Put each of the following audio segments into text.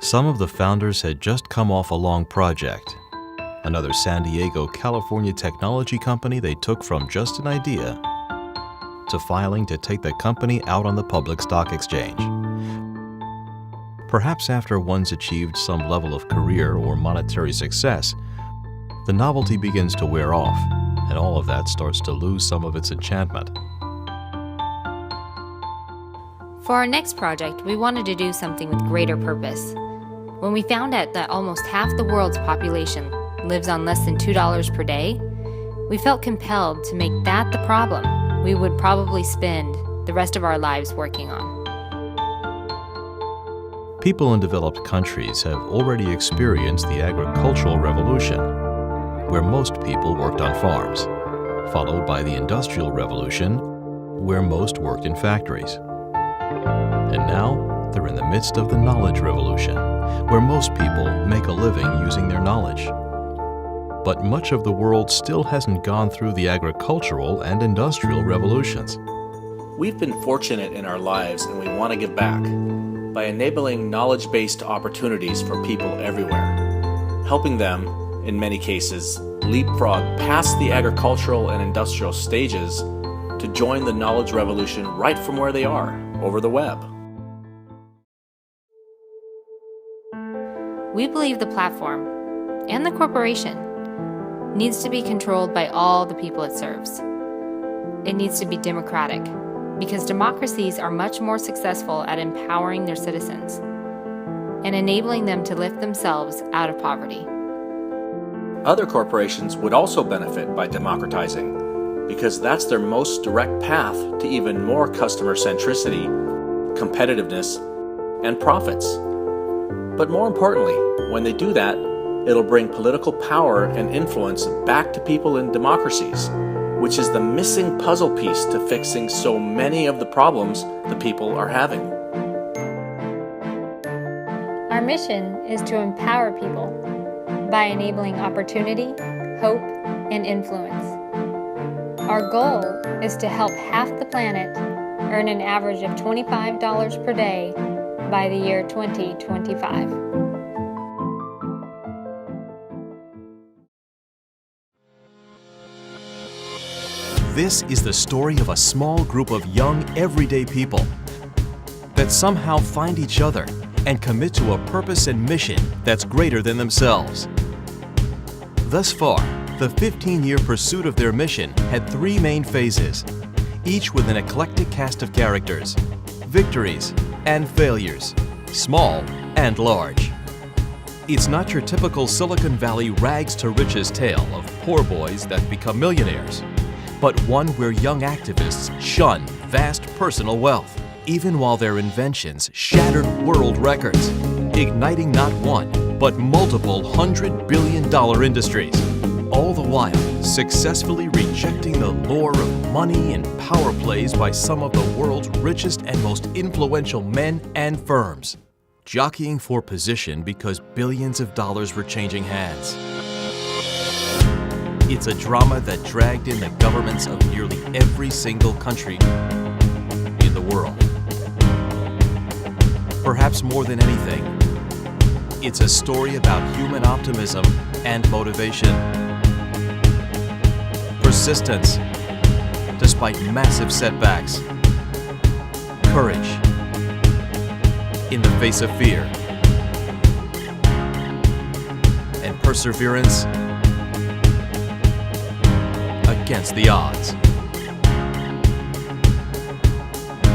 Some of the founders had just come off a long project. Another San Diego, California technology company they took from just an idea to filing to take the company out on the public stock exchange. Perhaps after one's achieved some level of career or monetary success, the novelty begins to wear off, and all of that starts to lose some of its enchantment. For our next project, we wanted to do something with greater purpose. When we found out that almost half the world's population lives on less than $2 per day, we felt compelled to make that the problem we would probably spend the rest of our lives working on. People in developed countries have already experienced the agricultural revolution, where most people worked on farms, followed by the Industrial Revolution, where most worked in factories. And now, they're in the midst of the Knowledge Revolution, where most people make a living using their knowledge. But much of the world still hasn't gone through the agricultural and industrial revolutions. We've been fortunate in our lives, and we want to give back by enabling knowledge-based opportunities for people everywhere, helping them, in many cases, leapfrog past the agricultural and industrial stages to join the knowledge revolution right from where they are, over the web. We believe the platform and the corporation needs to be controlled by all the people it serves. It needs to be democratic, because democracies are much more successful at empowering their citizens and enabling them to lift themselves out of poverty. Other corporations would also benefit by democratizing, because that's their most direct path to even more customer centricity, competitiveness, and profits. But more importantly, when they do that, it'll bring political power and influence back to people in democracies, which is the missing puzzle piece to fixing so many of the problems the people are having. Our mission is to empower people by enabling opportunity, hope, and influence. Our goal is to help half the planet earn an average of $25 per day by the year 2025. This is the story of a small group of young, everyday people that somehow find each other and commit to a purpose and mission that's greater than themselves. Thus far, the 15-year pursuit of their mission had three main phases, each with an eclectic cast of characters, victories and failures, small and large. It's not your typical Silicon Valley rags to riches tale of poor boys that become millionaires, but one where young activists shun vast personal wealth, even while their inventions shattered world records, igniting not one, but multiple $100 billion industries, all the while successfully rejecting the lure of money and power plays by some of the world's richest and most influential men and firms, jockeying for position because billions of dollars were changing hands. It's a drama that dragged in the governments of nearly every single country in the world. Perhaps more than anything, it's a story about human optimism and motivation. Persistence, despite massive setbacks. Courage, in the face of fear. And perseverance, against the odds.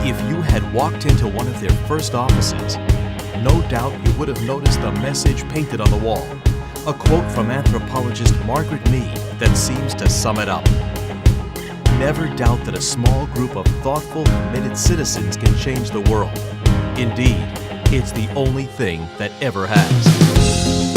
If you had walked into one of their first offices, no doubt you would have noticed the message painted on the wall, a quote from anthropologist Margaret Mead that seems to sum it up. Never doubt that a small group of thoughtful, committed citizens can change the world. Indeed, it's the only thing that ever has.